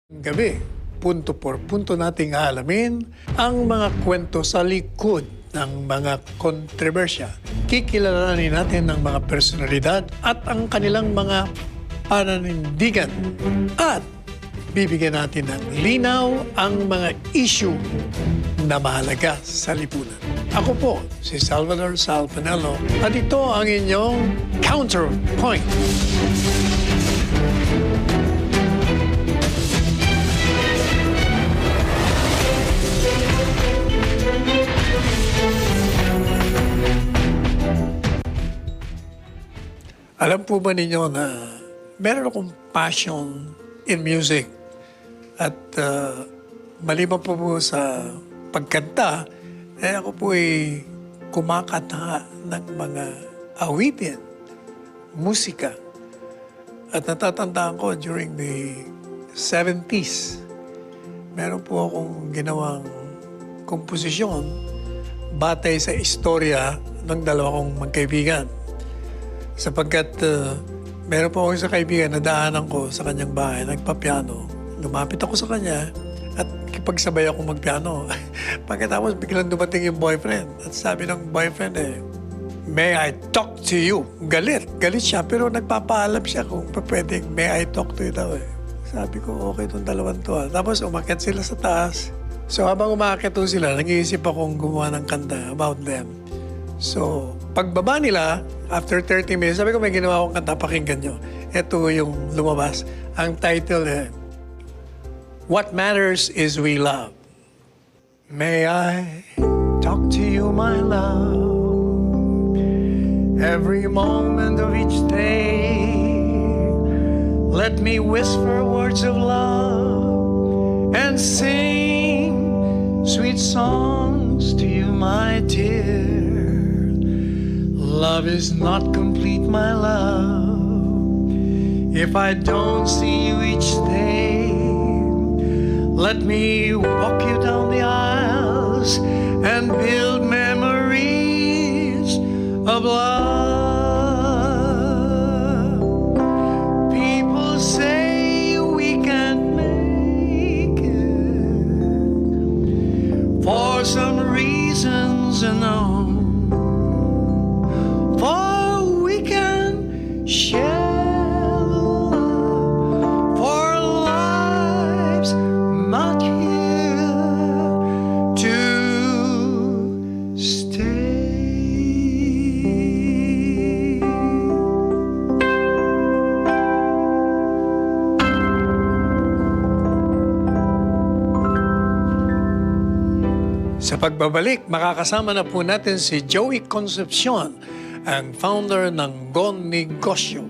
Gabi, punto por punto nating aalamin ang mga kwento sa likod ng mga kontrobersya. Kikilalanin natin ang mga personalidad at ang kanilang mga pananindigan. At bibigyan natin ng linaw ang mga issue na mahalaga sa lipunan. Ako po, si Salvador Salpanello, at ito ang inyong Counterpoint. Alam po ba ninyo na meron akong passion in music at maliban po sa pagkanta, ako po ay kumakanta ng mga awitin, musika. At natatandaan ko during the 70s, meron po akong ginawang komposisyon batay sa istorya ng dalawa kong magkaibigan. Sapagkat meron po ako sa kaibigan na daanan ko sa kanyang bahay, nagpa-piano. Lumapit ako sa kanya at kipagsabay ako magpiano. Pagkatapos biglang dumating yung boyfriend. At sabi ng boyfriend "May I talk to you?" Galit siya pero nagpapaalam siya kung pwedeng "May I talk to you?" daw . Sabi ko, okay itong dalawang to . Tapos umakyat sila sa taas. So habang umakyat sila, nag-iisip akong gumawa ng kanta about them. So, pagbaba nila, after 30 minutes, sabi ko may ginawa akong kanta, pakinggan nyo. Ito yung lumabas. Ang title What Matters Is We Love. May I talk to you, my love, every moment of each day. Let me whisper words of love and sing sweet songs to you, my dear. Love is not complete, my love, if I don't see you each day. Let me walk you down the aisles and build memories of love. People say we can't make it for some reasons unknown. For we can share the love for lives not here to stay. Sa pagbabalik, makakasama na po natin si Joey Concepcion, ang founder ng Go Negosyo.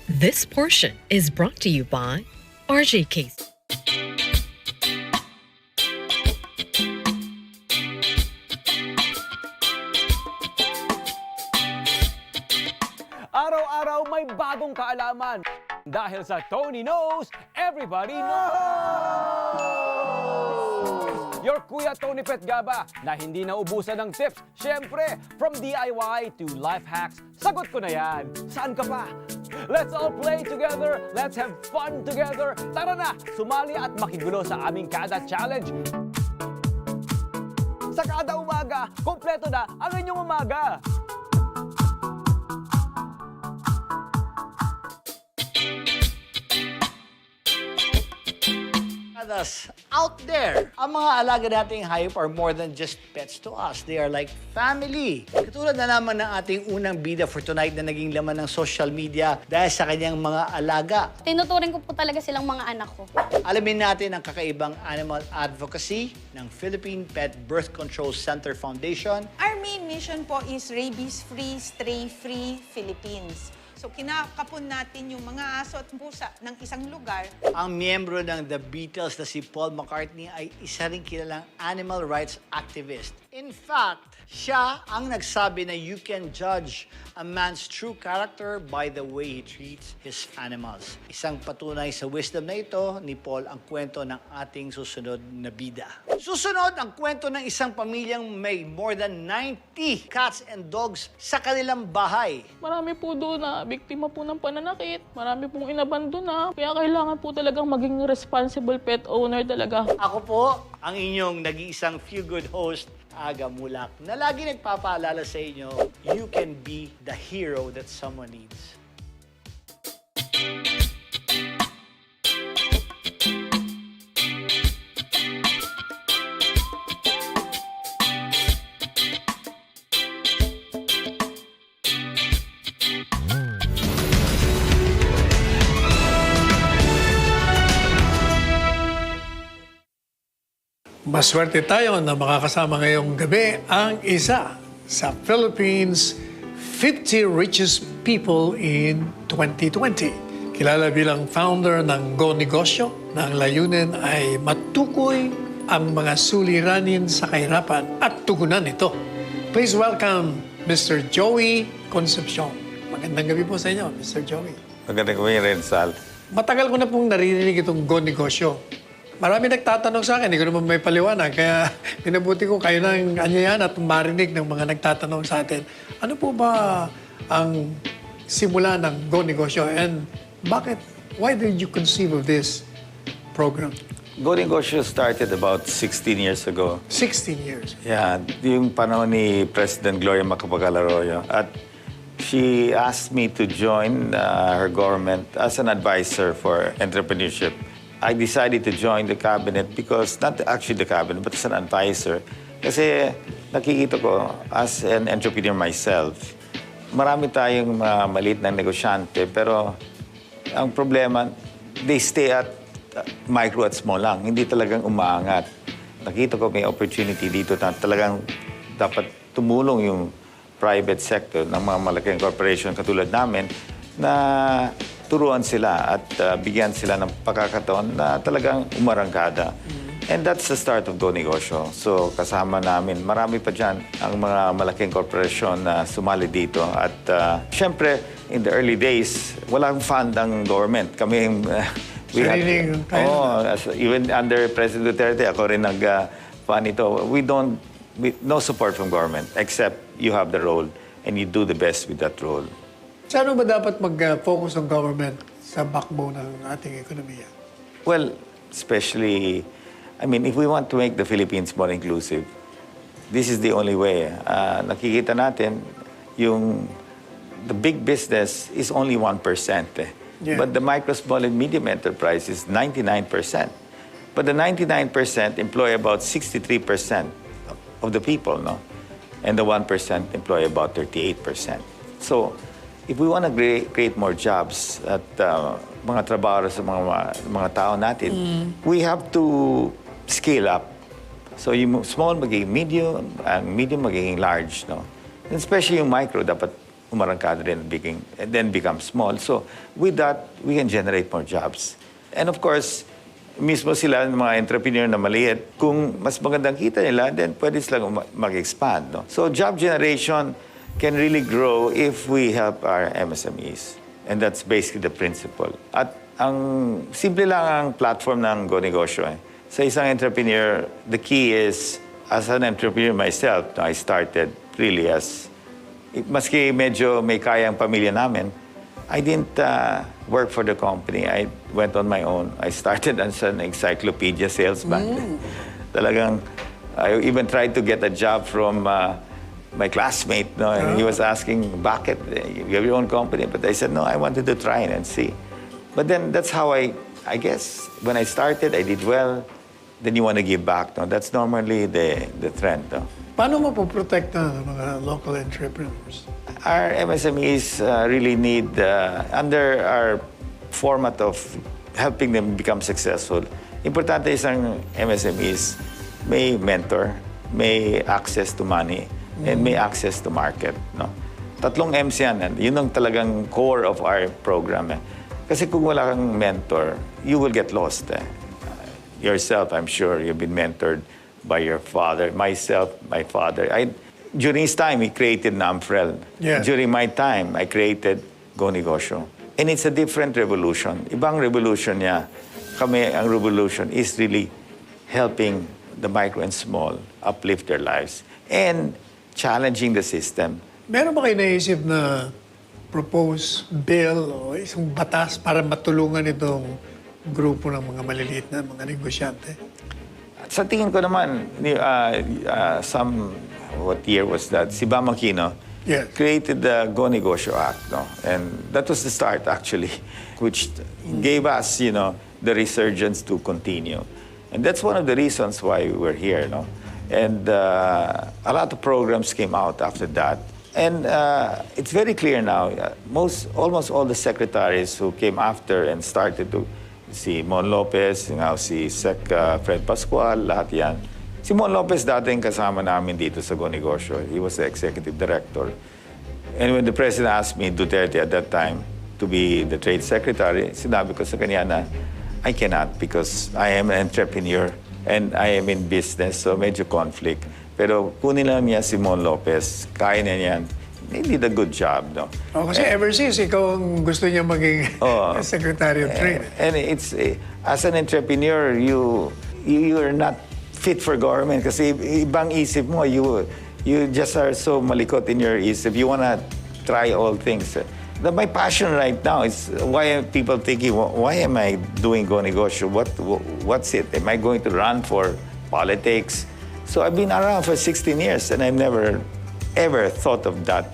This portion is brought to you by RJK's. Araw-araw may bagong kaalaman. Dahil sa Tony Knows, Everybody Knows! Your Kuya Tony Petgaba na hindi naubusan ng tips. Siyempre, from DIY to life hacks, sagot ko na yan. Saan ka pa? Let's all play together. Let's have fun together. Tara na, sumali at makigulo sa aming Kada Challenge. Sa kada umaga, kompleto na ang inyong umaga. Others out there. Ang mga alaga nating hayop are more than just pets to us. They are like family. Katulad na naman ng ating unang bida for tonight na naging laman ng social media dahil sa kanyang mga alaga. Tinuturing ko po talaga silang mga anak ko. Alamin natin ang kakaibang animal advocacy ng Philippine Pet Birth Control Center Foundation. Our main mission po is rabies-free, stray-free Philippines. So kinakapon natin yung mga aso at pusa ng isang lugar. Ang miyembro ng The Beatles na si Paul McCartney ay isa ring kilalang animal rights activist. In fact, siya ang nagsabi na you can judge a man's true character by the way he treats his animals. Isang patunay sa wisdom na ito ni Paul ang kwento ng ating susunod na bida. Susunod ang kwento ng isang pamilyang may more than 90 cats and dogs sa kanilang bahay. Marami po doon na biktima po ng pananakit. Marami pong inabandona. Kaya kailangan po talagang maging responsible pet owner talaga. Ako po, ang inyong nag-iisang feel-good host, Aga Mulak, na lagi nagpapaalala sa inyo, you can be the hero that someone needs. Maswerte tayo na makakasama ngayong gabi ang isa sa Philippines' 50 richest people in 2020. Kilala bilang founder ng Go Negosyo na ang layunin ay matukoy ang mga suliranin sa kahirapan at tugunan ito. Please welcome Mr. Joey Concepcion. Magandang gabi po sa inyo, Mr. Joey. Magandang gabi rin, Sal. Matagal ko na pong naririnig itong Go Negosyo. Marami nagtatanong sa akin, hindi ko naman may paliwanag. Kaya pinabuti ko kayo ng anyayan at marinig ng mga nagtatanong sa atin. Ano po ba ang simula ng Go Negosyo? And why did you conceive of this program? Go Negosyo started about 16 years ago. 16 years. Yeah, yung panahon ni President Gloria Macapagal-Arroyo. At she asked me to join her government as an advisor for entrepreneurship. I decided to join the cabinet because, not actually the cabinet, but as an advisor. Kasi nakikita ko, as an entrepreneur myself, marami tayong maliit na negosyante, pero ang problema, they stay at micro at small lang. Hindi talagang umaangat. Nakita ko may opportunity dito na talagang dapat tumulong yung private sector ng mga malaking corporation katulad namin na turuan sila at bigyan sila ng pagkakataon na talagang umarangkada. And that's the start of Go Negosyo. So kasama namin, marami pa dyan ang mga malaking korporasyon na sumali dito. At syempre, in the early days, walang fund ang government. Kami, even under President Duterte, ako rin nag-fund ito. No support from government, except you have the role and you do the best with that role. Saan ba dapat mag-focus ang government sa backbone ng ating ekonomiya? Well, especially, if we want to make the Philippines more inclusive, this is the only way. Nakikita natin, the big business is only 1%. Yeah. But the micro, small, and medium enterprise is 99%. But the 99% employ about 63% of the people, no? And the 1% employ about 38%. So, if we want to create more jobs at mga trabaho sa mga tao natin, we have to scale up. So yung small magiging medium, ang medium magiging large, no? And especially yung micro, dapat umarangkada rin and then become small. So with that, we can generate more jobs. And of course, mismo sila, mga entrepreneur na maliit, kung mas magandang kita nila, then pwede silang mag-expand, no? So job generation can really grow if we help our MSMEs. And that's basically the principle. At ang simple lang ang platform ng Go Negosyo. Sa isang entrepreneur, the key is, as an entrepreneur myself, I started really as, maski medyo may kaya ang pamilya namin, I didn't work for the company. I went on my own. I started as an encyclopedia salesman. Talagang, I even tried to get a job from my classmate, no, and he was asking, bakit? You have your own company? But I said, no, I wanted to try and see. But then that's how I guess, when I started, I did well. Then you want to give back, no? That's normally the trend, no? Paano mo poprotekta ng mga local entrepreneurs? Our MSMEs really need, under our format of helping them become successful, importante isang MSMEs may mentor, may access to money, and may access to market, no? Tatlong M's yan. Yun ang talagang core of our program. Kasi kung wala kang mentor, you will get lost. Yourself, I'm sure, you've been mentored by your father, myself, my father. During his time, he created Namfrel. Yeah. During my time, I created Go Negosyo. And it's a different revolution. Ibang revolution niya. Kami, ang revolution is really helping the micro and small uplift their lives and challenging the system. Meron ba kayo naisip na propose bill o isang batas para matulungan itong grupo ng mga maliliit na mga negosyante? Sa tingin ko naman, what year was that? Si Bam Aquino Yes. created the Go Negosyo Act, no? And that was the start, actually, which gave us, the resurgence to continue. And that's one of the reasons why we're here, no? And a lot of programs came out after that. And it's very clear now, almost all the secretaries who came after and started to, si Mon Lopez, si Sec Fred Pascual, lahat yan. Si Mon Lopez dating kasama namin dito sa Go Negosyo. He was the executive director. And when the president asked me, Duterte at that time, to be the trade secretary, sinabi ko sa kanya na, I cannot because I am an entrepreneur and I am in business, so medyo conflict. Pero kunin lang niya si Mon Lopez, kaya na niyan. He did a good job, no? Kasi ever since, ikaw ang gusto niya maging Secretary of Trade. And it's, as an entrepreneur, you are not fit for government kasi ibang isip mo, you just are so malikot in your isip. You wanna try all things. My passion right now is why are people thinking, why am I doing Go Negosyo? What's it? Am I going to run for politics? So I've been around for 16 years and I've never, ever thought of that.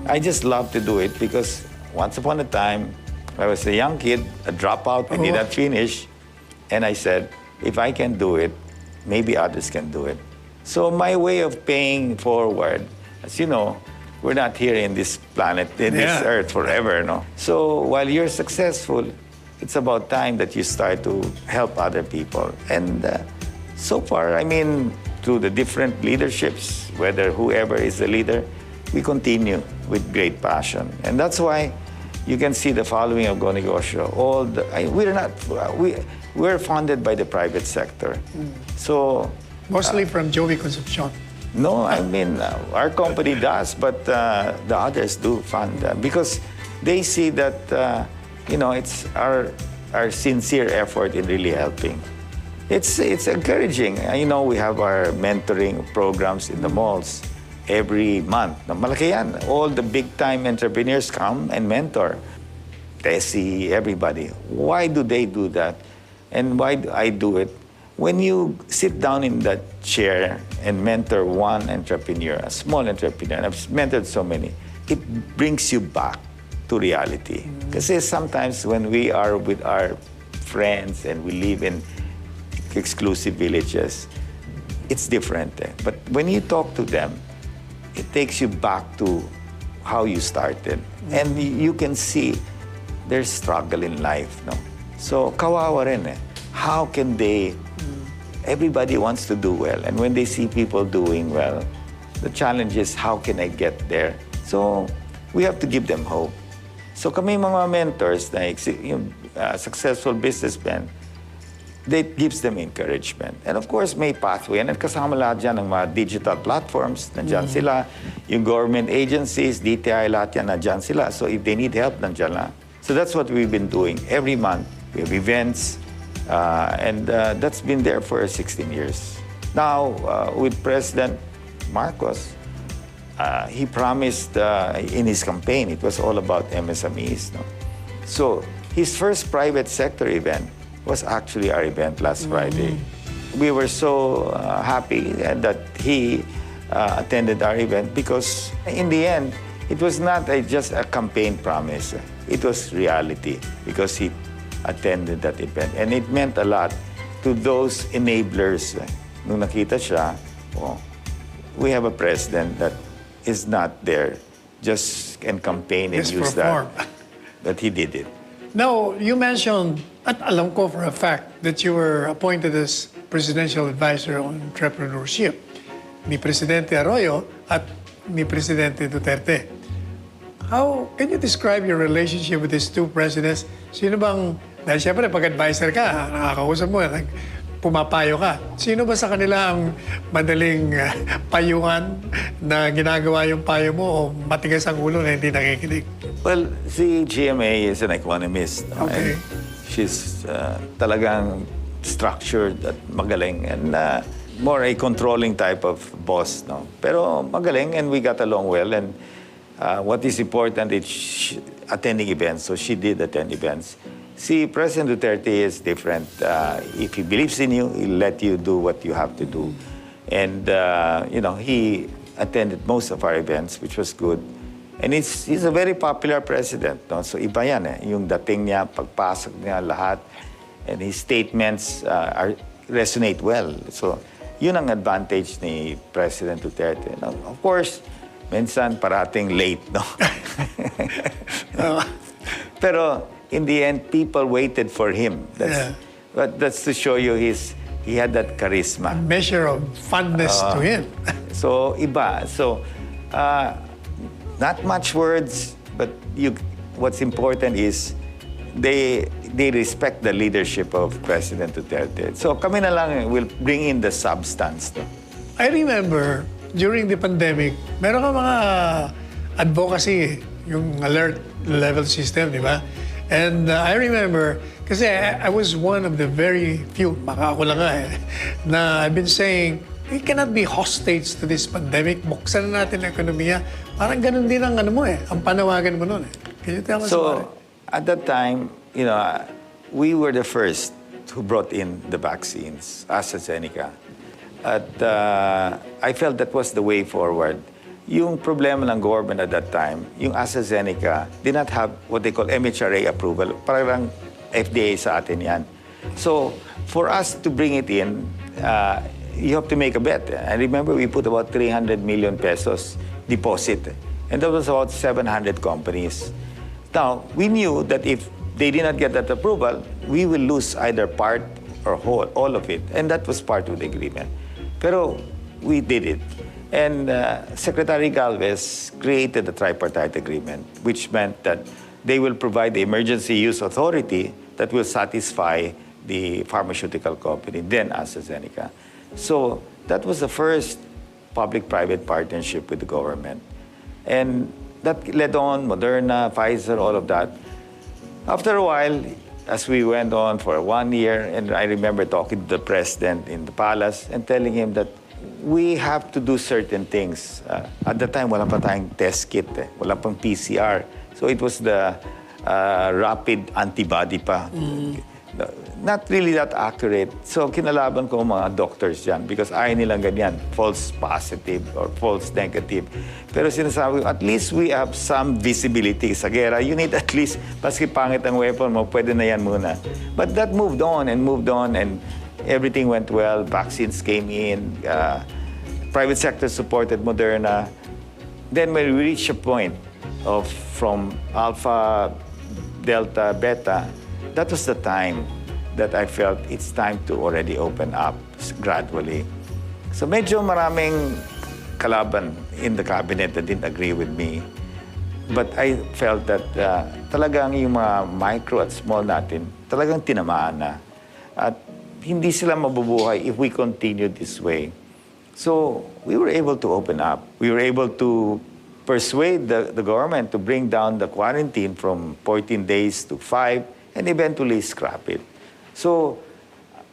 I just love to do it because once upon a time, I was a young kid, a dropout, I did not finish. And I said, if I can do it, maybe others can do it. So my way of paying forward, as you know, we're not here in this planet, in this earth forever, no? So while you're successful, it's about time that you start to help other people. And so far, I mean, through the different leaderships, whether whoever is the leader, we continue with great passion. And that's why you can see the following of Go Negosyo. We're funded by the private sector. So Mostly from Joey Concepcion. no, I mean, our company does, but the others do fund them because they see that, it's our sincere effort in really helping. It's encouraging. We have our mentoring programs in the malls every month. Malaki yan. All the big-time entrepreneurs come and mentor. Tessie, everybody. Why do they do that? And why do I do it? When you sit down in that chair and mentor one entrepreneur, a small entrepreneur, and I've mentored so many, it brings you back to reality. Because sometimes when we are with our friends and we live in exclusive villages, it's different. But when you talk to them, it takes you back to how you started. And you can see their struggle in life. No? So, kawawa rin eh. How can they... Everybody wants to do well. And when they see people doing well, the challenge is, how can I get there? So, we have to give them hope. So, kami mga mentors, na successful businessmen, that gives them encouragement. And of course, may pathway. And kasama lahat dyan ng mga digital platforms, nandyan sila. Yung government agencies, DTI, lahat yan, nandyan sila. So if they need help, nandyan lang. So that's what we've been doing. Every month, we have events. And that's been there for 16 years. Now, with President Marcos, he promised in his campaign, it was all about MSMEs. No? So his first private sector event was actually our event last Friday. We were so happy that he attended our event because in the end, it was not just a campaign promise. It was reality because he attended that event. And it meant a lot to those enablers. Nung nakita siya, we have a president that is not there just can campaign and use that. But he did it. Now, you mentioned, at alam ko for a fact, that you were appointed as Presidential Advisor on Entrepreneurship ni Presidente Arroyo at ni Presidente Duterte. How can you describe your relationship with these two presidents? Sino bang, dahil siyempre pag-advisor ka, nakakausap mo, pumapayo ka. Sino ba sa kanila ang madaling payuhan na ginagawa yung payo mo o matigas ang ulo na hindi nakikinig? Well, si GMA is an economist. No? Okay. And she's talagang structured at magaling and more a controlling type of boss. No? Pero magaling and we got along well. And what is important is attending events. So she did attend events. See, President Duterte is different. If he believes in you, he'll let you do what you have to do. And, he attended most of our events, which was good. And he's a very popular president. No? So iba yan eh. Yung dating niya, pagpasok niya, lahat. And his statements resonate well. So yun ang advantage ni President Duterte. No? Of course, minsan parating late. No? Pero in the end, people waited for him. But that's to show you he had that charisma. Measure of fondness to him. So, iba. So, not much words, but what's important is they respect the leadership of President Duterte. So, kami na lang will bring in the substance. No? I remember, during the pandemic, meron ka mga advocacy, yung alert level system, di ba? And I remember, kasi I was one of the very few, baka ako lang na I've been saying, we cannot be hostage to this pandemic. Buksan na natin ang ekonomiya. Parang ganun din ang ang panawagan mo nun Can you tell us about it? So, at that time, we were the first who brought in the vaccines, AstraZeneca. At I felt that was the way forward. Yung problema ng government at that time, yung AstraZeneca did not have what they call MHRA approval. Parang FDA sa atin yan. So, for us to bring it in, you have to make a bet. I remember we put about 300 million pesos deposit. And that was about 700 companies. Now, we knew that if they did not get that approval, we will lose either part or whole, all of it. And that was part of the agreement. Pero we did it. And Secretary Galvez created the tripartite agreement, which meant that they will provide the emergency use authority that will satisfy the pharmaceutical company, then AstraZeneca. So that was the first public-private partnership with the government. And that led on Moderna, Pfizer, all of that. After a while, as we went on for 1 year, and I remember talking to the president in the palace and telling him that we have to do certain things. At the time, wala pa tayong test kit. Wala pang PCR. So it was the rapid antibody pa. Not really that accurate. So kinalaban ko mga doctors dyan because ayaw nilang ganyan, false positive or false negative. Pero sinasabi ko, at least we have some visibility sa gera. You need at least, maski pangit ang weapon mo, pwede na yan muna. But that moved on and everything went well. Vaccines came in. Private sector supported Moderna. Then when we reached a point from Alpha, Delta, Beta, that was the time that I felt it's time to already open up gradually. So medyo maraming kalaban in the cabinet that didn't agree with me. But I felt that talagang yung mga micro at small natin, talagang tinamaan na. At hindi sila mabubuhay if we continue this way. So we were able to open up. We were able to persuade the government to bring down the quarantine from 14 days to 5 and eventually scrap it. So,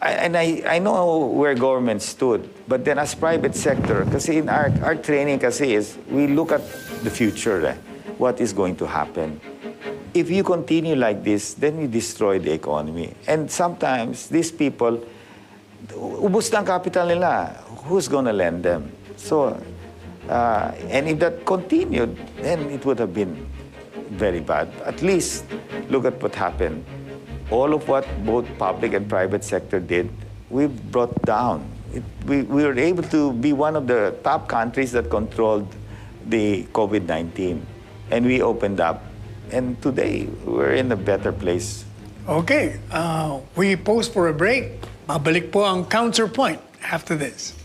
I know where government stood, but then as private sector, kasi in our training kasi is, we look at the future, what is going to happen. If you continue like this, then you destroy the economy. And sometimes, these people, ubus na ang capital nila. Who's gonna lend them? So, and if that continued, then it would have been very bad. At least, look at what happened. All of what both public and private sector did, we brought down. We were able to be one of the top countries that controlled the COVID-19. And we opened up. And today, we're in a better place. Okay, we pause for a break. Babalik po ang Counterpoint after this.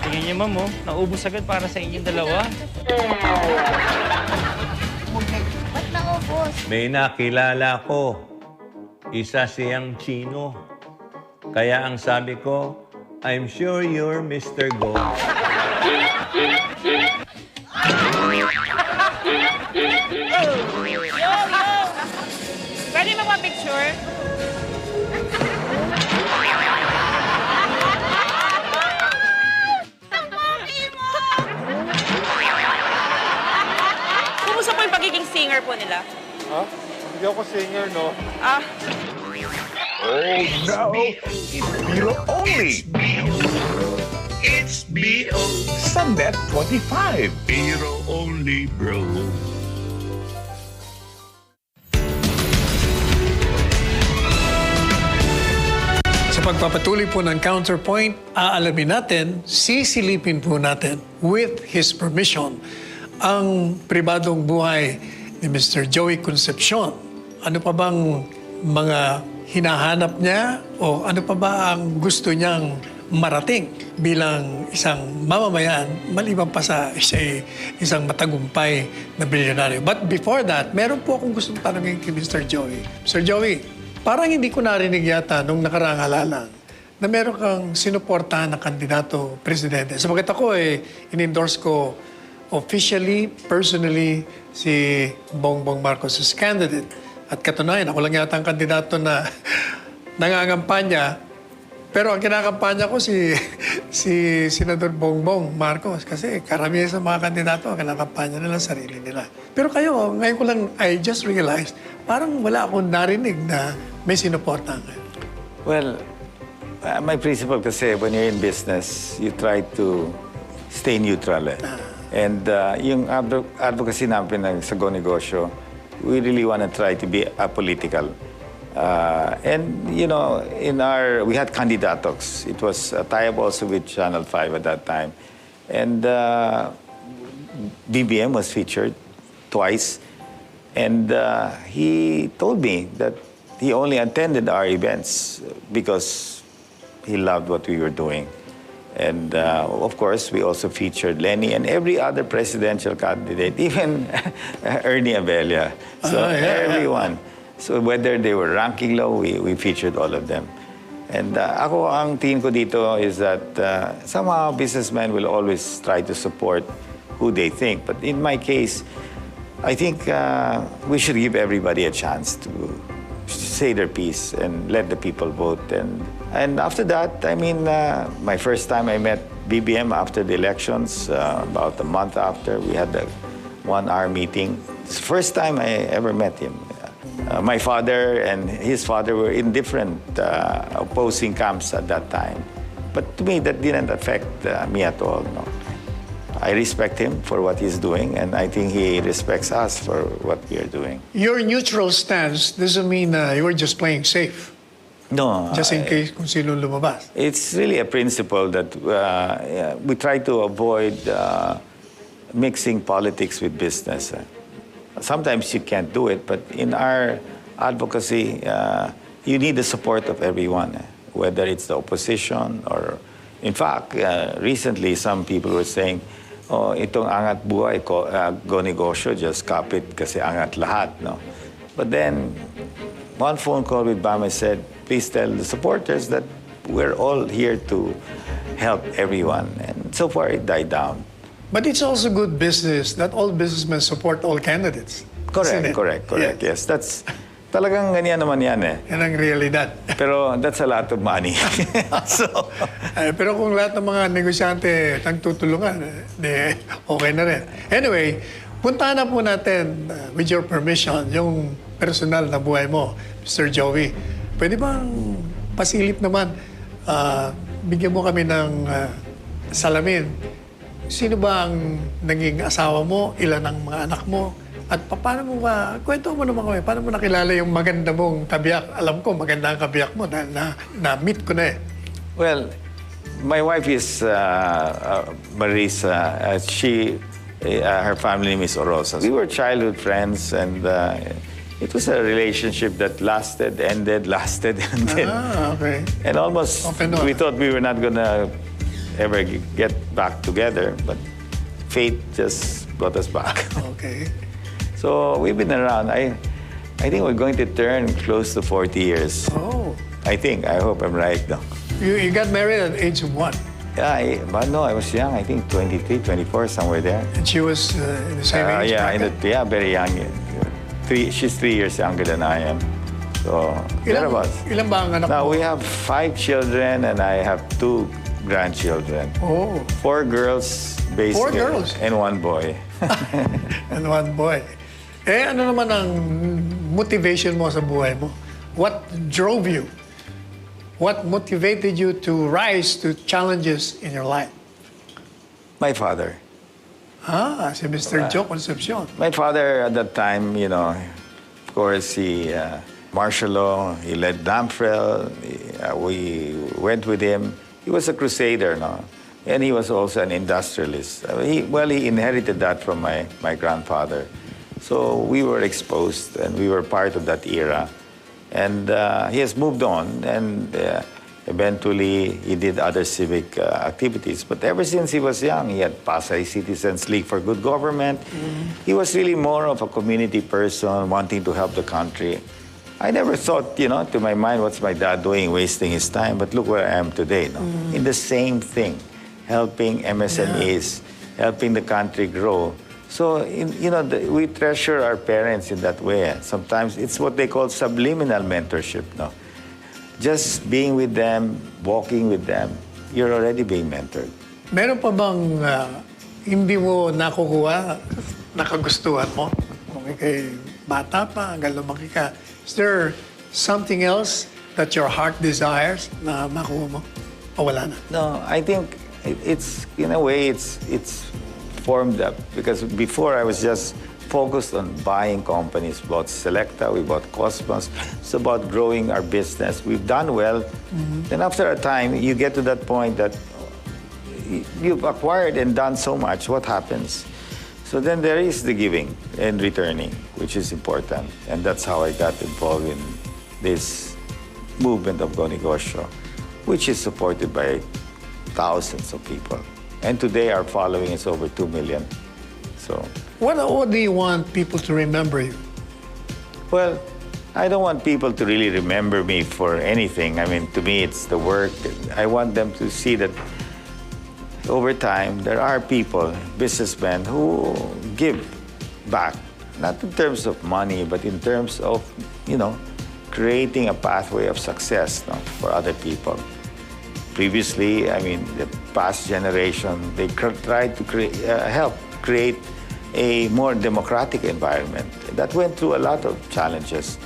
Tingnan niyo, ma'am, oh. Naubos agad para sa inyong dalawa. Ba't naubos? May nakilala ko. Isa siyang Chino. Kaya ang sabi ko, I'm sure you're Mr. Go. Pwede magpa-picture? Kumusta po yung pagiging singer po nila? Ha? Hindi ako singer, no? Ah, Oh, no. It's Biro only. It's Biro. Sundet 25. Biro only, bro. Sa pagpapatuloy po ng Counterpoint, aalamin natin, sisilipin po natin with his permission ang pribadong buhay ni Mr. Joey Concepcion. Ano pa bang mga hinahanap niya o ano pa ba ang gusto niyang marating bilang isang mamamayan maliban pa sa isang matagumpay na bilyonaryo. But before that, meron po akong gustong tanongin kay Mr. Joey. Mr. Joey, parang hindi ko narinig yata nung nakaraang halalan na meron kang sinuportahan na kandidato presidente. Sabagat ako in-endorse ko officially, personally, si Bongbong Marcos as candidate. At katunayan, ako lang yata ang kandidato na nangangampanya. Pero ang kinakampanya ko si Senador Bongbong Marcos kasi karamihan sa mga kandidato ang kinakampanya nila sarili nila. Pero kayo, ngayon ko lang, I just realized, parang wala akong narinig na may sinuportahan kayo. Well, my principle kasi when you're in business, you try to stay neutral. And yung advocacy namin sa Go Negosyo, we really want to try to be apolitical. And, you know, we had Candidatox. It was a tie-up also with Channel 5 at that time. And BBM was featured twice. And he told me that he only attended our events because he loved what we were doing. And of course, we also featured Lenny and every other presidential candidate, even Ernie Abella. So everyone. So whether they were ranking low, we featured all of them. And ako, ang tingin ko dito is that somehow businessmen will always try to support who they think. But in my case, I think we should give everybody a chance to say their piece and let the people vote. And after that, I mean, my first time I met BBM after the elections, about a month after, we had a 1-hour meeting. It's the first time I ever met him. My father and his father were in different opposing camps at that time. But to me, that didn't affect me at all. No. I respect him for what he's doing, and I think he respects us for what we are doing. Your neutral stance doesn't mean you were just playing safe. No. Just in case kung sino lumabas. It's really a principle that we try to avoid mixing politics with business. Sometimes you can't do it, but in our advocacy, you need the support of everyone, whether it's the opposition or... In fact, recently, some people were saying, oh, itong angat buhay ko, Go Negosyo, just copy it kasi angat lahat, no? But then, one phone call with Bama said, please tell the supporters that we're all here to help everyone. And so far, it died down. But it's also good business that all businessmen support all candidates. Correct. Yeah. Yes, that's... Talagang ganyan naman yan eh. Yan ang realidad. Pero that's a lot of money. So, pero kung lahat ng mga negosyante nagtutulungan, okay na rin. Anyway, puntahan na po natin, with your permission, yung personal na buhay mo, Mr. Joey. Pwede bang pasilip naman, bigyan mo kami ng salamin. Sino ba ang naging asawa mo? Ilan ang mga anak mo? At paano mo ba, kwento mo naman kami, paano mo nakilala yung maganda mong kabiyak? Alam ko, maganda ang kabiyak mo dahil na-meet ko na eh. well, my wife is Marisa. Her family name is Orosa. We were childhood friends, and it was a relationship that lasted, ended. Okay. And almost, we thought we were not gonna ever get back together, but fate just brought us back. Okay. So we've been around. I think we're going to turn close to 40 years. Oh. I hope I'm right though. You got married at the age of what? Yeah, but no, I was young. I think 23, 24, somewhere there. And she was in the same age Yeah, bracket? very young. She's 3 years younger than I am. So, thereabouts. Ilan ba ang anak Now, mo? we have 5 children and I have 2 grandchildren. Oh. 4 girls, basically. 4 girls? And 1 boy. And 1 boy. Eh, ano naman ang motivation mo sa buhay mo? What drove you? What motivated you to rise to challenges in your life? My father. Si Mr. Joe Concepcion. My father at that time, of course, he martial law, he led Damfrel, we went with him. He was a crusader, no? And he was also an industrialist. He inherited that from my grandfather. So we were exposed and we were part of that era. And he has moved on and eventually he did other civic activities. But ever since he was young, he had Pasay Citizens League for Good Government. He was really more of a community person, wanting to help the country. I never thought, to my mind, what's my dad doing, wasting his time? But look where I am today, no? In the same thing, helping MSMEs, helping the country grow. So, we treasure our parents in that way. Sometimes it's what they call subliminal mentorship, no? Just being with them, walking with them, you're already being mentored. Meron pa bang hindi mo nakukuha, nakagustuhan mo? Kung ikay bata pa, hanggang lumaki ka. Is there something else that your heart desires na makuha mo? O wala na? No, I think it's, in a way, it's formed up. Because before I was just focused on buying companies. We bought Selecta, we bought Cosmos. It's about growing our business. We've done well. Then after a time, you get to that point that you've acquired and done so much. What happens? So then there is the giving and returning, which is important. And that's how I got involved in this movement of Go Negosyo, which is supported by thousands of people. And today our following is over 2 million. So, what do you want people to remember you? Well, I don't want people to really remember me for anything. I mean, to me, it's the work. I want them to see that over time, there are people, businessmen, who give back, not in terms of money, but in terms of, creating a pathway of success for other people. Previously, I mean, the past generation, they tried to help create a more democratic environment. That went through a lot of challenges.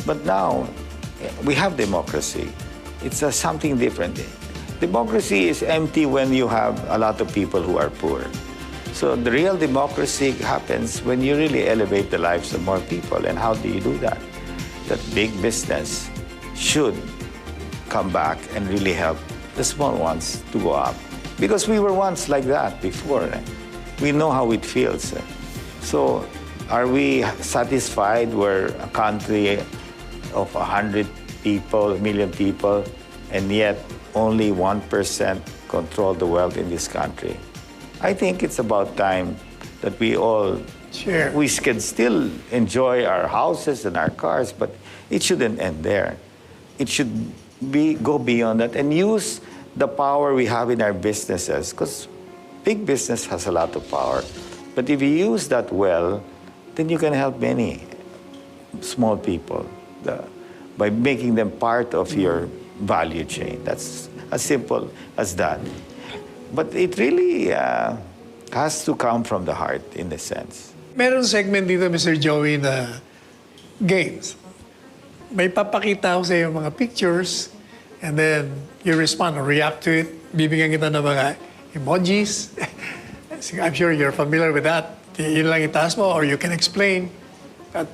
But now, we have democracy. It's something different. Democracy is empty when you have a lot of people who are poor. So the real democracy happens when you really elevate the lives of more people. And how do you do that? That big business should come back and really help the small ones to go up. Because we were once like that before. We know how it feels. So are we satisfied we're a country of 100 people, 1 million people, and yet only 1% control the wealth in this country? I think it's about time that we all, we can still enjoy our houses and our cars, but it shouldn't end there. It should go beyond that and use the power we have in our businesses, because big business has a lot of power. But if you use that well, then you can help many small people by making them part of your value chain. That's as simple as that. But it really has to come from the heart, in a sense. Meron segment dito, Mr. Joey, na games. May papakita ko sa iyo mga pictures, and then you respond or react to it. Bibigyan kita ng mga emojis. I'm sure you're familiar with that. Yun lang itaas mo, or you can explain. At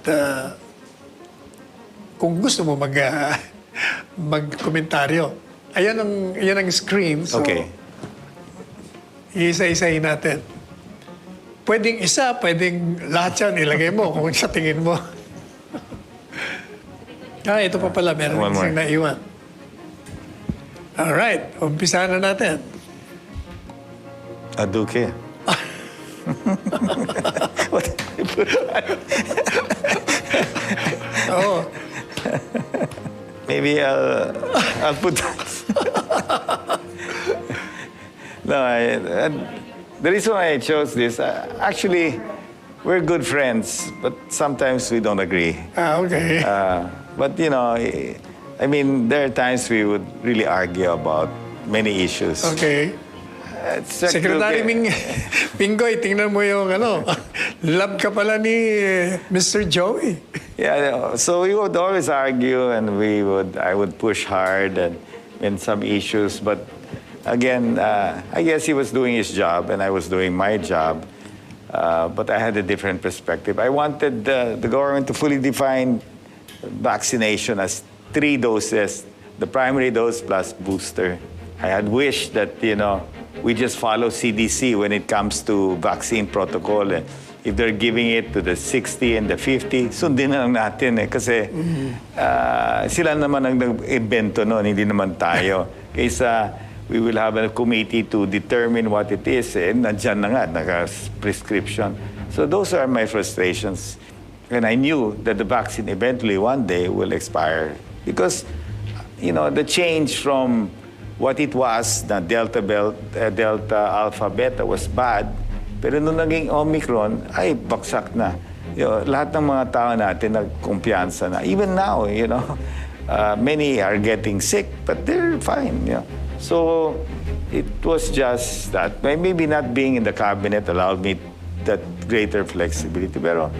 kung gusto mo magkomentaryo, ayan ang screen. So, okay. Iisa-isahin natin. Pwedeng isa, pwedeng lahat yan ilagay mo kung sa tingin mo. Ito pa pala, meron isang naiwan. Alright, umpisahan na natin. A Duque. What? Oh, Maybe I'll put that. No, the reason why I chose this, actually, we're good friends, but sometimes we don't agree. okay. But, you know, I mean, there are times we would really argue about many issues. Okay. Secretary Pinggoy, tingnan mo yung love ka pala ni Mr. Joey. Yeah, so we would always argue, and I would push hard and in some issues. But again, I guess he was doing his job, and I was doing my job. But I had a different perspective. I wanted the government to fully define vaccination as 3 doses, the primary dose plus booster. I had wished that, we just follow CDC when it comes to vaccine protocol. If they're giving it to the 60 and the 50, sundin na lang natin eh. Kasi sila naman ang nag-invento noon, hindi naman tayo. Kaysa we will have a committee to determine what it is. Nandyan na nga, naka-prescription. So those are my frustrations. And I knew that the vaccine eventually one day will expire. Because, the change from what it was, the Delta, Alpha, Beta was bad. Pero nung naging Omicron, ay, baksak na. Lahat ng mga tao natin nagkumpiyansa na. Even now, many are getting sick, but they're fine. So it was just that. Maybe not being in the cabinet allowed me that greater flexibility. Pero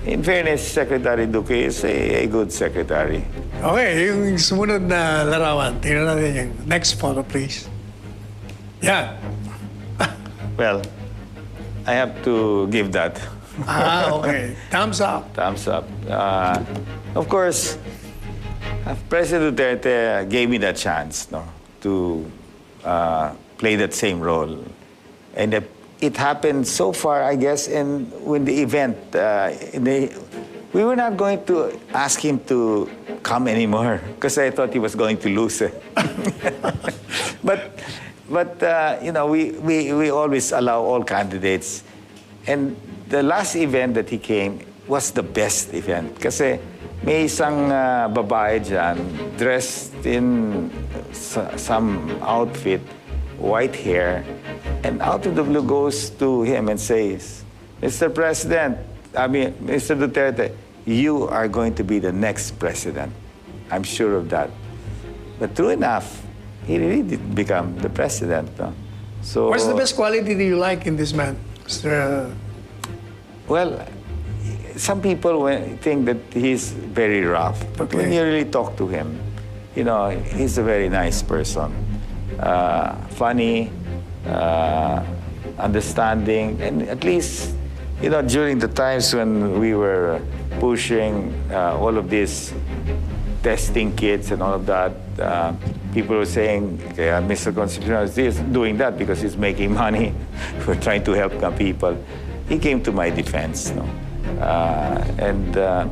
in fairness, Secretary Duque is a good secretary. Okay, yung sumunod na larawan, tingnan natin yung next photo, please. Yan. Well, I have to give that. Okay. Thumbs up. Thumbs up. Of course, President Duterte gave me that chance, to play that same role. And it happened so far, I guess, when the event, we were not going to ask him to come anymore because I thought he was going to lose. But we always allow all candidates. And the last event that he came was the best event. Kasi may isang babae dyan dressed in some outfit, white hair, and out of the blue goes to him and says, Mr. Duterte, you are going to be the next president. I'm sure of that. But true enough, he really did become the president. So, what's the best quality do you like in this man, Mr. Well, some people think that he's very rough. But when you really talk to him, he's a very nice person. Funny, understanding, and at least, during the times when we were pushing all of these testing kits and all of that, people were saying, Mr. Concepcion is doing that because he's making money. We're trying to help people. He came to my defense, and that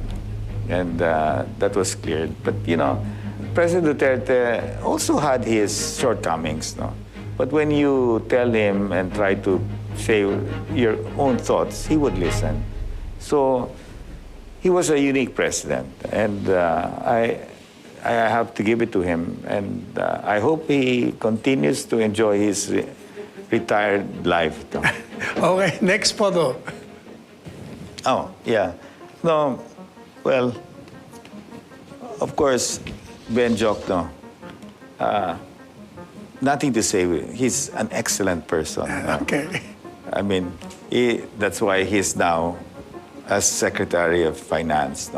was cleared. But, President Duterte also had his shortcomings, But when you tell him and try to say your own thoughts, he would listen. So he was a unique president, and I have to give it to him. And I hope he continues to enjoy his retired life. Okay, next photo. Oh, yeah. No, well, of course, Ben Joc, nothing to say. He's an excellent person. Okay. I mean, that's why he's now as Secretary of Finance.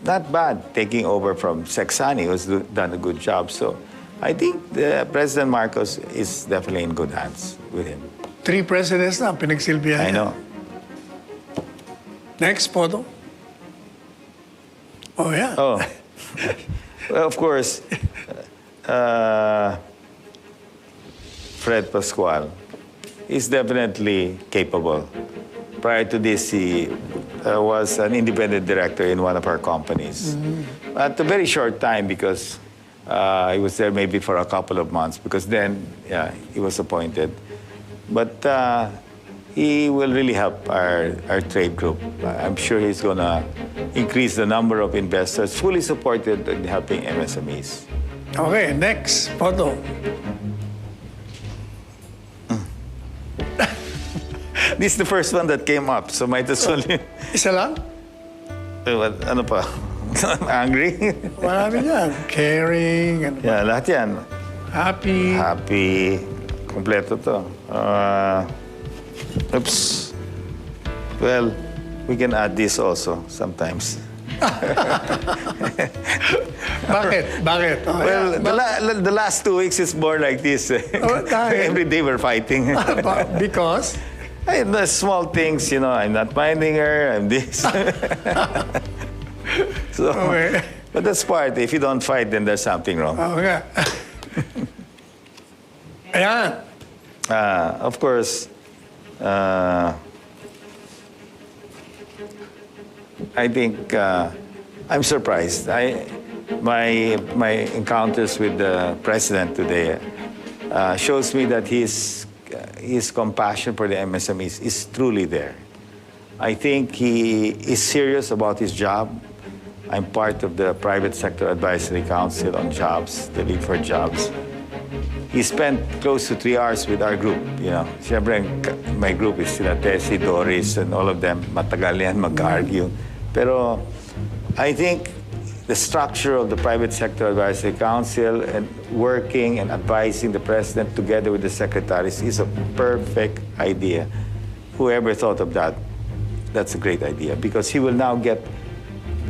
Not bad, taking over from Sexani, who's done a good job. So I think President Marcos is definitely in good hands with him. 3 presidents na pinagsilbihan. I know. Next photo. Oh, yeah. Oh. Well, of course, Fred Pascual is definitely capable. Prior to this, he was an independent director in one of our companies. At a very short time because he was there maybe for a couple of months because then, he was appointed. But he will really help our trade group. I'm sure he's going to increase the number of investors fully supported in helping MSMEs. Okay, next photo. This is the first one that came up, so might as well. Isa lang? Ano pa? Angry? Marami yan. Caring, ano ba? Yeah, lahat yan. Happy. Happy. Kompleto to. Oops. Well, we can add this also sometimes. Bakit? Bakit? Oh, Well, yeah. the last 2 weeks is more like this. Oh, dahil? Every day we're fighting. Because? The small things, you know, I'm not minding her, I'm this. So, Okay. but that's part. If you don't fight, then there's something wrong. Okay. Ayan. Of course, I think I'm surprised. My encounters with the president today shows me that his compassion for the MSMEs is truly there. I think he is serious about his job. I'm part of the Private Sector Advisory Council on Jobs, the Lead for Jobs. He spent close to 3 hours with our group, you know. Siyempre, my group is sila Tessie, Doris, and all of them. Matagal yan mag-argue. Pero I think the structure of the Private Sector Advisory Council and working and advising the President together with the secretaries is a perfect idea. Whoever thought of that, that's a great idea because he will now get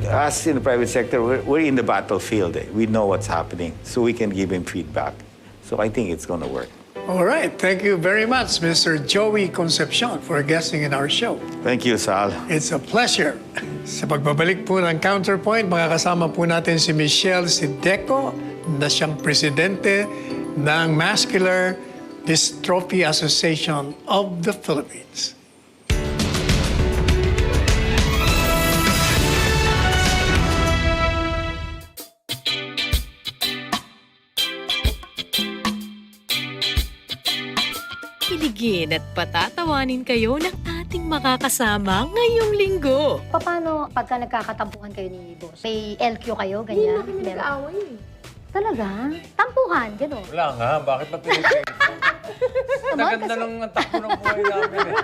us in the private sector, we're in the battlefield. We know what's happening, so we can give him feedback. So I think it's going to work. All right. Thank you very much, Mr. Joey Concepcion, for guesting in our show. Thank you, Sal. It's a pleasure. Sa pagbabalik po ng Counterpoint, makakasama po natin si Michelle Sideco na siyang presidente ng Muscular Dystrophy Association of the Philippines. Kiligin at patatawanin kayo ng ating makakasama ngayong linggo. Paano pagka nagkakatampuhan kayo ni boss? May LQ kayo, ganyan? Hindi na kami nag-aaway. Talaga? Tampuhan, gano'n. Wala nga, bakit ba pinipili? Naganda ng takbo ng buhay namin eh.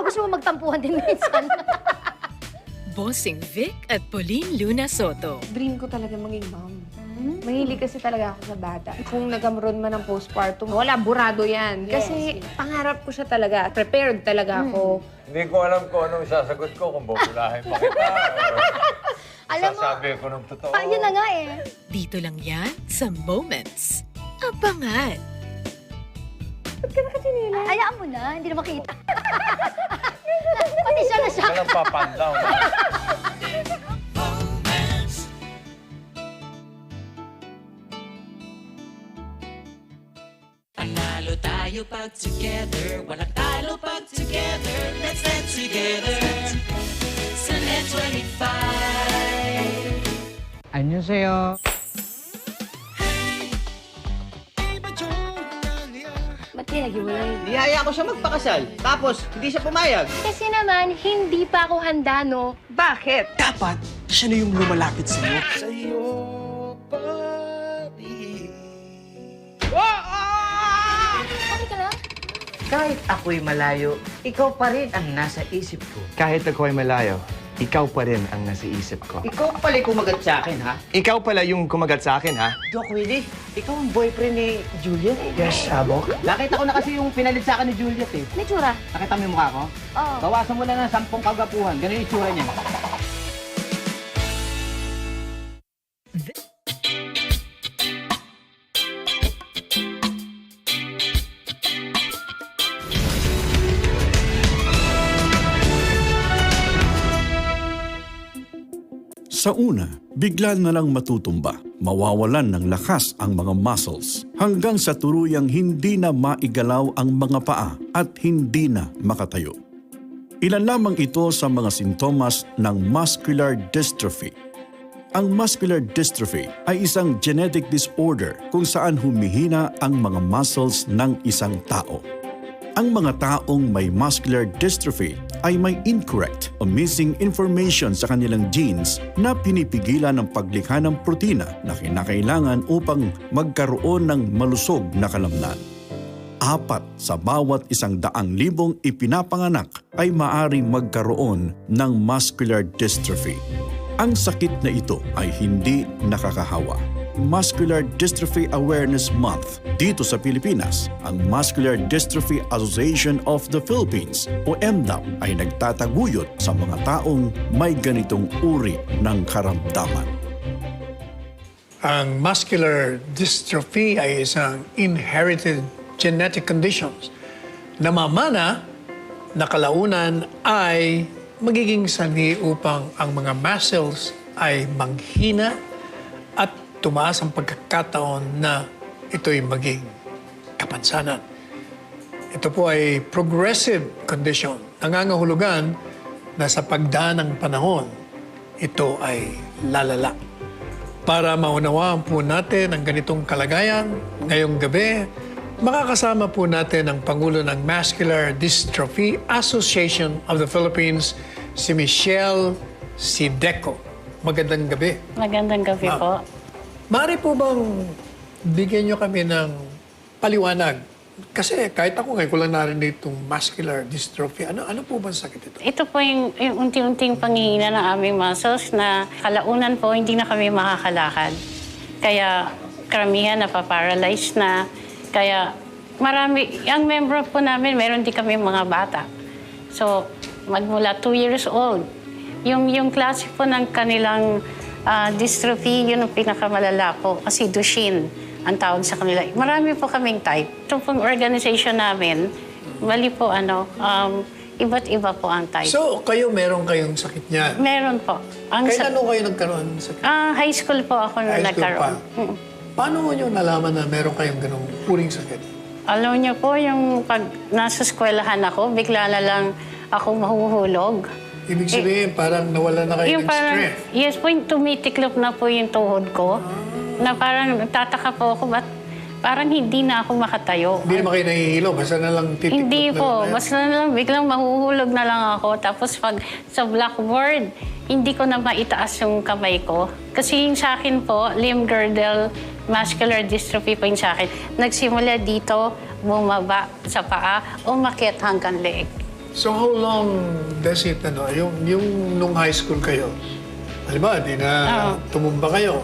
Gusto mo magtampuhan din minsan. Bossing Vic at Pauline Luna Soto. Dream ko talaga maging mom. Mahilig kasi talaga ako sa bata. Kung nagkaroon man ng postpartum, wala, burado yan. Kasi pangarap ko siya talaga. Prepared talaga ako. Hindi ko alam kung anong sasagot ko, kung bubulahin pa kita. Alam mo, Sasabi ko ng totoo. yun na nga eh. Dito lang yan sa Moments. Abangan! Ba't ka nakachinila? Hayaan mo na, hindi na makita. Pati siya na siya. Walang papandaw. Panalo tayo pag together, walang talo pag together. Let's dance together sa Net25. 안녕하세요. Ba't di nag-iwalay? Niyaya ko siya magpakasal. Tapos, hindi siya pumayag. Kasi naman, hindi pa ako handa, no? Bakit? Dapat siya na yung lumalapit sa'yo. Bakit ka lang? Kahit ako'y malayo, ikaw pa rin ang nasa isip ko. Kahit ako ay malayo, ikaw pa rin ang nasa isip ko. Ikaw pala kumagat sa akin, ha? Ikaw pala yung kumagat sa akin, ha? Doc Willie, ikaw ang boyfriend ni Juliet? Yes, Abo. Nakita ko na kasi yung pinalit sa akin ni Juliet, eh. May tsura. Nakita mo yung mukha ko? Oo. Bawasan mo lang ng 10 kagapuhan. Ganun yung itsura niya. Sa una, bigla na lang matutumba, mawawalan ng lakas ang mga muscles, hanggang sa turuyang hindi na maigalaw ang mga paa at hindi na makatayo. Ilan lamang ito sa mga sintomas ng muscular dystrophy. Ang muscular dystrophy ay isang genetic disorder kung saan humihina ang mga muscles ng isang tao. ang mga taong may muscular dystrophy ay may incorrect o missing information sa kanilang genes na pinipigilan ng paglikha ng protina na kinakailangan upang magkaroon ng malusog na kalamnan. 4 sa bawat 100,000 ipinapanganak ay maaring magkaroon ng muscular dystrophy. Ang sakit na ito ay hindi nakakahawa. Muscular Dystrophy Awareness Month dito sa Pilipinas, ang Muscular Dystrophy Association of the Philippines o MDAP ay nagtataguyod sa mga taong may ganitong uri ng karamdaman. Ang muscular dystrophy ay isang inherited genetic conditions na mamana na kalaunan ay magiging sanhi upang ang mga muscles ay manghina at tumaas ang pagkakataon na ito'y maging kapansanan. Ito po ay progressive condition. Nangangahulugan na sa pagdaan ng panahon, ito ay lalala. Para maunawaan po natin ang ganitong kalagayan, ngayong gabi, makakasama po natin ang Pangulo ng Muscular Dystrophy Association of the Philippines, si Michelle Sideco. Magandang gabi. Magandang gabi po. Maaari po bang bigyan nyo kami ng paliwanag? Kasi kahit ako ngayon ko lang narinig itong muscular dystrophy. Ano po bang sakit ito? Ito po yung unti-unting panghihina ng aming muscles na kalaunan po hindi na kami makakalakad. Kaya karamihan napaparalyze na. Kaya marami, ang member po namin, meron din kami mga bata. So magmula 2 years old. Yung klase po ng kanilang dystrophy, yun ang pinakamalala po. Kasi Duchenne ang tawag sa kanila. Marami po kaming type. Ito pong organization namin, bali po iba't iba po ang type. So, meron kayong sakit niyan? Meron po. Kailan kayo nagkaroon ng sakit? High school po ako na nagkaroon. Paano nyo nalaman na meron kayong ganong uring sakit? Alam niyo po, yung pag nasa eskwelahan ako, bigla na lang ako mahuhulog. Ibig sabihin, parang nawala na kayo ng strength. Yes po, yung tumitiklop na po yung tuhod ko. Na parang nagtataka po ako, ba't parang hindi na ako makatayo. Hindi naman kayo nahihilo, basta na lang titiklop Hindi na po, lang. basta na lang biglang mahuhulog na lang ako. Tapos pag sa blackboard, hindi ko na maitaas yung kamay ko. Kasi yung sa akin po, limb girdle, muscular dystrophy po yung sa akin. Nagsimula dito, bumaba sa paa, umakyat hanggang leeg. So how long does it, yung nung high school kayo, halimbawa, di na tumumba kayo,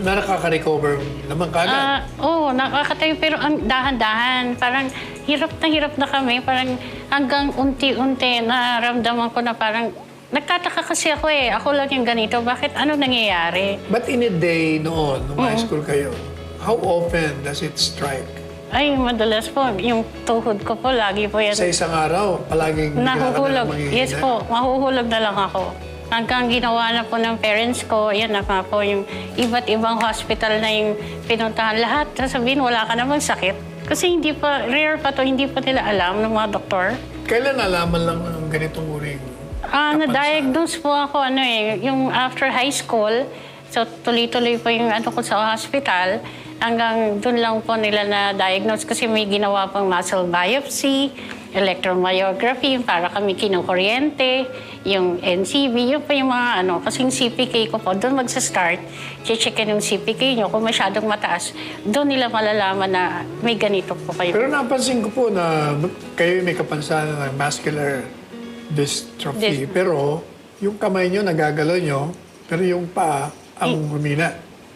na nakaka-recover naman kagad? Oo, nakakatayo, pero ang dahan-dahan, parang hirap na kami, parang hanggang unti-unti naramdaman ko na parang, nagtataka kasi ako ako lang yung ganito, bakit ano nangyayari? But in a day noon, nung high school kayo, how often does it strike? Ay, madalas po. Yung tuhod ko po, lagi po yan. Sa isang araw, palaging nahuhulog. Yes po, mahuhulog na lang ako. Hanggang ginawa na po ng parents ko, yan na po yung iba't ibang hospital na yung pinuntahan. Lahat, sasabihin, wala ka namang sakit. Kasi hindi pa, rare pa to, hindi pa nila alam ng mga doktor. Kailan nalaman lang ng ganitong uring? Na-diagnose po ako, yung after high school. So, tuloy-tuloy po yung ko sa hospital. Hanggang doon lang po nila na-diagnose kasi may ginawa pang muscle biopsy, electromyography, para kami kinukuryente, yung NCV, yun po yung mga kasi yung CPK ko po, doon magsa-start, checkin yung CPK nyo, kung masyadong mataas, doon nila malalaman na may ganito po kayo. Pero napansin ko po na kayo may kapansanan ng muscular dystrophy, pero yung kamay nyo nagagalaw nyo, pero yung paa ang humina.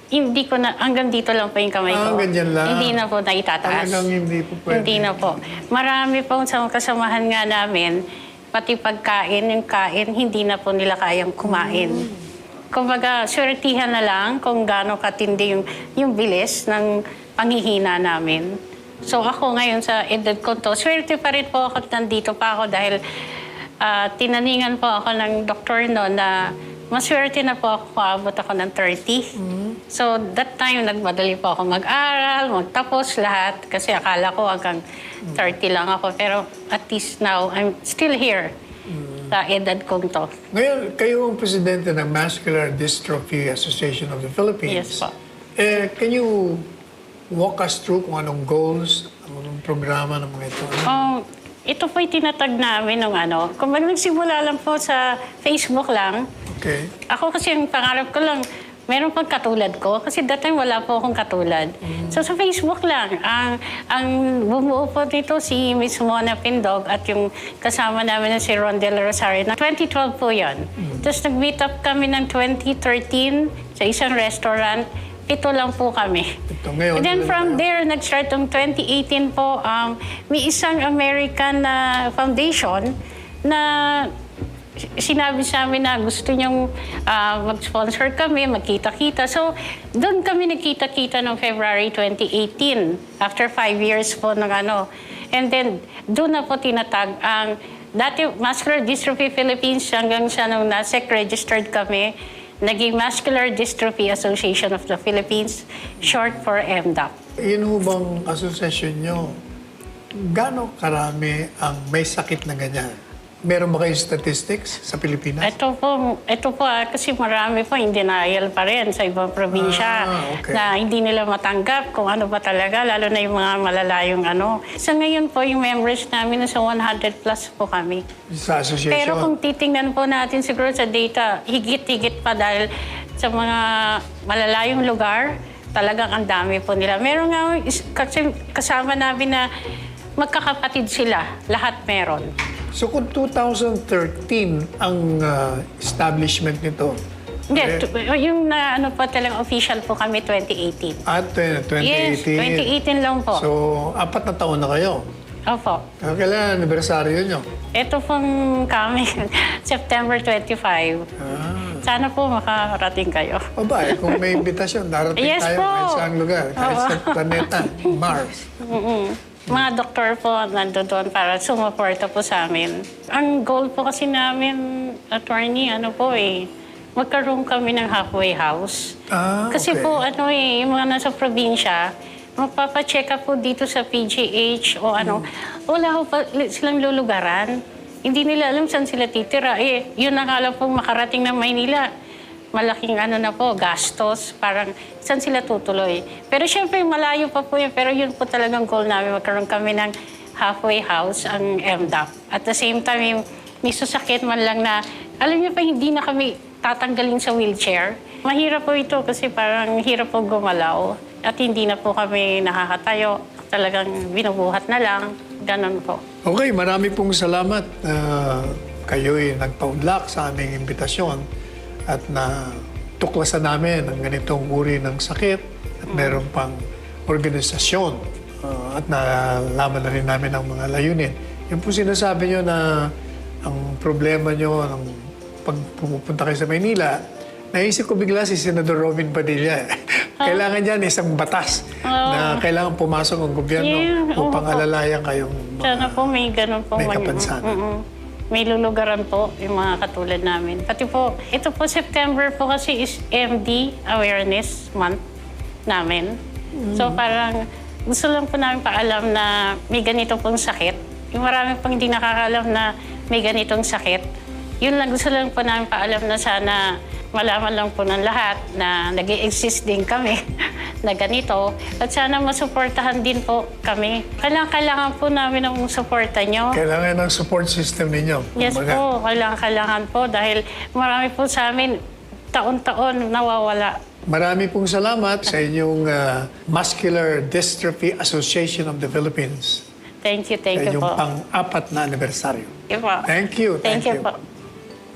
Hindi ko na, hanggang dito lang po yung kamay ko. Ganyan lang. Hindi na po na itataas. Hanggang hindi po pwede. Hindi na po. Marami po sa kasamahan nga namin, pati pagkain, yung kain, hindi na po nila kayang kumain. Kumbaga, swertihan na lang kung gaano katindi yung bilis ng panghihina namin. So ako ngayon sa edad ko to, swerte pa rin po ako, nandito pa ako dahil tinaningan po ako ng doktor na maswerte na po ako, maabot ako ng 30. So, that time, nagmadali po ako mag-aral, magtapos lahat. Kasi akala ko hanggang 30 lang ako. Pero at least now, I'm still here sa edad kong to. Ngayon, kayo ang presidente ng Muscular Dystrophy Association of the Philippines. Yes po. Can you walk us through kung anong goals, anong programa ng mga ito? Ito po'y tinatag namin ng ano. Kung nagsimula lang po sa Facebook lang, Okay. ako kasi ang pangarap ko lang, meron pang katulad ko. Kasi that time wala po akong katulad. So sa Facebook lang, ang bumuo po dito si Miss Mona Pindog at yung kasama namin na si Ron Del Rosario. 2012 po yun. Tapos nag-meet up kami ng 2013 sa isang restaurant. 7 lang po kami. Ito ngayon. And then from there, nag-start ng 2018 po, may isang American foundation na sinabi sa amin na gusto niyang mag-sponsor kami, magkita-kita. So, doon kami nagkita-kita noong February 2018, after 5 years po ng ano. And then, doon na po tinatag ang dati Muscular Dystrophy Philippines hanggang sa nung NASEC registered kami, naging Muscular Dystrophy Association of the Philippines, short for MDAP. Yun ho bang asosasyon nyo? Gaano karami ang may sakit na ganyan? Meron ba kayong statistics sa Pilipinas? Ito po kasi marami po in denial pa rin sa ibang probinsya Okay. na hindi nila matanggap kung ano ba talaga, lalo na yung mga malalayong ano. Sa ngayon po, yung members namin nasa 100 plus po kami. Sa association? Pero kung titingnan po natin siguro sa data, higit-higit pa dahil sa mga malalayong lugar, talagang ang dami po nila. Meron nga kasi kasama namin na magkakapatid sila, lahat meron. So kung 2013 ang establishment nito, Hindi, yung na ano pa talagang official po kami 2018. at 2018. Yes, 2018 lang po. So, 4 na taon na kayo. Opo. Kailan anibersaryo nyo? Ito pong kami, September 25. Sana po makarating kayo. Aba, kung may imbitasyon, darating Yes tayo po. kahit saan lugar, kahit sa planeta, Mars. Mga doktor po nandoon para sumuporta po sa amin. Ang goal po kasi namin, attorney, magkaroon kami ng halfway house. Kasi okay. po, yung mga nasa probinsya, magpapacheck up po dito sa PGH o wala po silang lulugaran. Hindi nila alam saan sila titira. Yun na nga lang po makarating ng Maynila. Malaking na po, gastos, parang saan sila tutuloy. Pero syempre, malayo pa po yun. Pero yun po talagang goal namin, magkaroon kami ng halfway house, ang MDAP. At the same time, may susakit man lang na, alam niyo pa, hindi na kami tatanggalin sa wheelchair. Mahirap po ito kasi parang hirap po gumalaw. At hindi na po kami nakakatayo. Talagang binubuhat na lang. Ganon po. Okay, marami pong salamat. Kayo'y nagpaunlak sa aming imbitasyon at na tuklasan namin ang ganitong uri ng sakit at meron pang organisasyon at nalaman na rin namin ang mga layunin. Yung po sinasabi nyo na ang problema nyo ng pag pupunta kayo sa Maynila, naisip ko bigla si Senador Robin Padilla. Kailangan dyan isang batas na kailangan pumasok ang gobyerno upang alalayan kayong mga Sana po may ganun po. may kapansanan. May lulugaran po yung mga katulad namin. Pati po, ito po September po kasi is MD Awareness Month namin. So parang gusto lang po namin paalam na may ganito pong sakit. Yung marami pong hindi nakakalam na may ganitong sakit. Yun lang, gusto lang po namin paalam na sana malaman lang po ng lahat na nag-i-exist din kami na ganito. At sana masuportahan din po kami. Kailangan po namin ng suporta nyo. Kailangan ng support system ninyo. Yes po, kailangan po dahil marami po sa amin taon-taon nawawala. Marami pong salamat sa inyong Muscular Dystrophy Association of the Philippines. Thank you Sa inyong po. pang-4 na anibersaryo. Thank you. Thank you. po.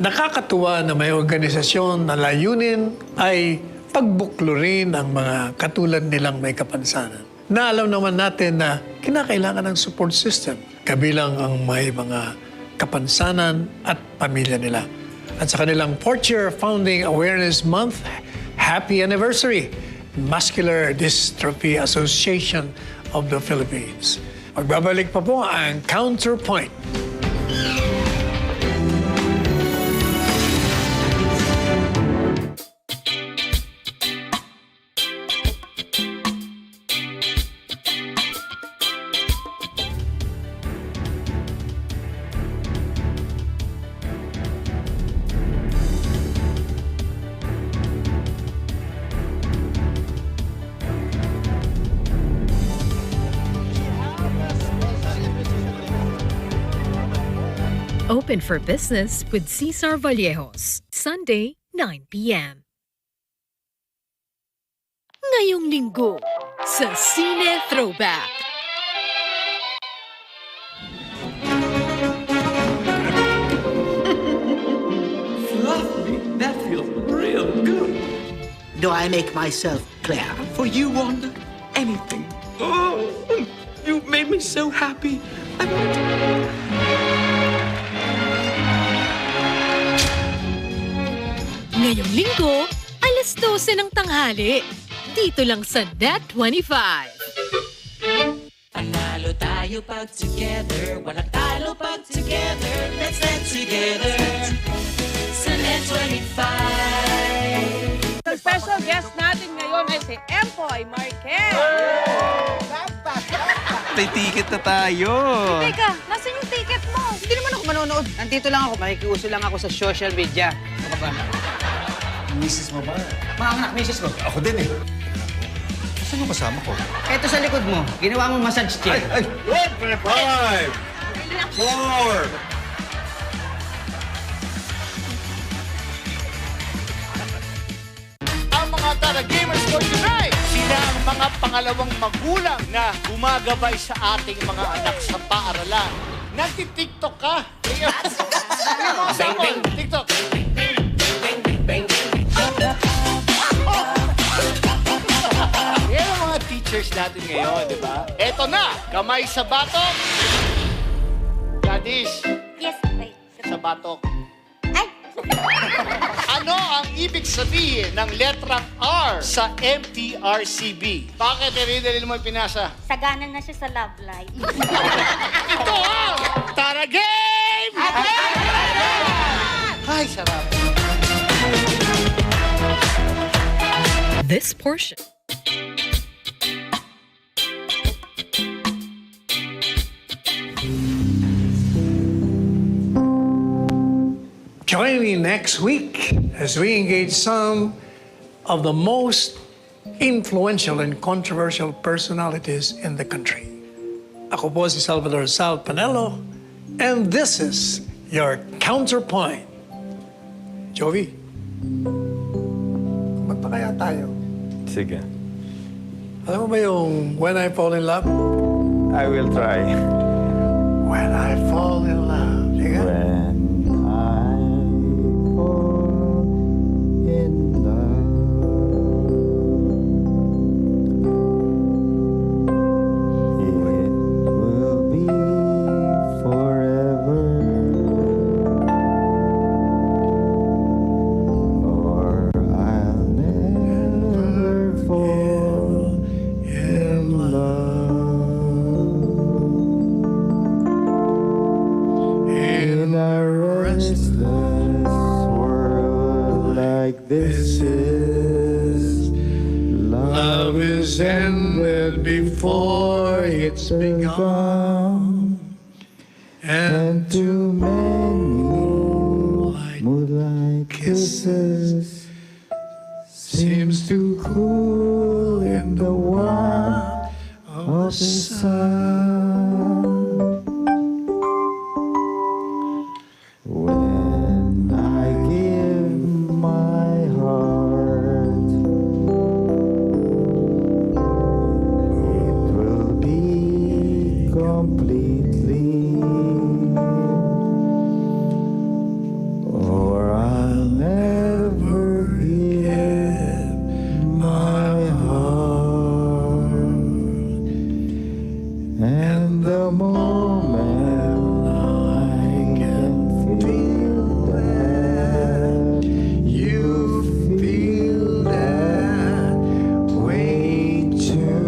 Nakakatuwa na may organisasyon na layunin ay pagbuklurin ang mga katulad nilang may kapansanan. Na alam naman natin na kinakailangan ng support system, kabilang ang may mga kapansanan at pamilya nila. At sa kanilang 4th year founding awareness month, happy anniversary, Muscular Dystrophy Association of the Philippines. Magbabalik pa po ang Counterpoint. Open for business with Cesar Vallejos. Sunday, 9 p.m. Ngayong linggo sa Cine Throwback. Fluffy, that feels real good. Do I make myself clear for you, Wanda? Anything. Oh, you've made me so happy. Ngayong linggo, alas 12 ng tanghali. Dito lang sa Net 25. Panalo tayo pag together, walang talo pag together. Let's stand together sa Net 25. Ang special guest natin ngayon ay si Empoy Marquez. May ticket na tayo. Teka, nasan yung ticket mo? Hindi naman ako manonood. Nandito lang ako, makikiuso lang ako sa social media. Ano ba? Misis mo ba? Mga anak, misis ko. Ako din eh. Saan yung kasama ko? Eto sa likod mo, ginawa mong massage chair. Ay! 5, 4, Ang mga Tara Gamers for tonight, sila ang mga pangalawang magulang na gumagabay sa ating mga anak sa paaralan. Nagti-TikTok ka? TikTok. Yan ang mga teachers natin ngayon, di ba? Eto na, kamay sa batok. Gladys, Yes, wait. sa batok. Ano ang ibig sabihin ng letrang R sa MTRCB? Bakit rin mo pinasa? Sagana na siya sa love life. Ito ang Tara Game! Ay, sarap. This portion Join me next week as we engage some of the most influential and controversial personalities in the country. Ako po si Salvador Sal Panelo, and this is your Counterpoint. Joey, kumanta kaya tayo? Sige. Alam mo ba yung When I Fall in Love? I will try. When I fall in love. Sige. When I fall in love, it will be forever, or I'll never fall in love. In a restless world like this is, love is ended before it's begun, and too many moonlight kisses seems to cool in the warmth of the sun. When I give my heart, it will be completely, or I'll never give my heart. And the moment I can feel that, you feel that way too,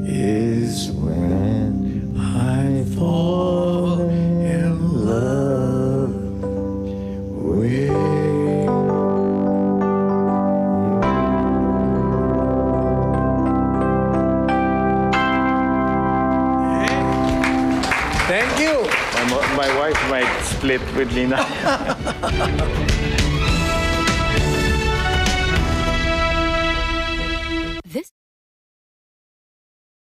is when I fall in love with you. Thank you. My wife might split with me now.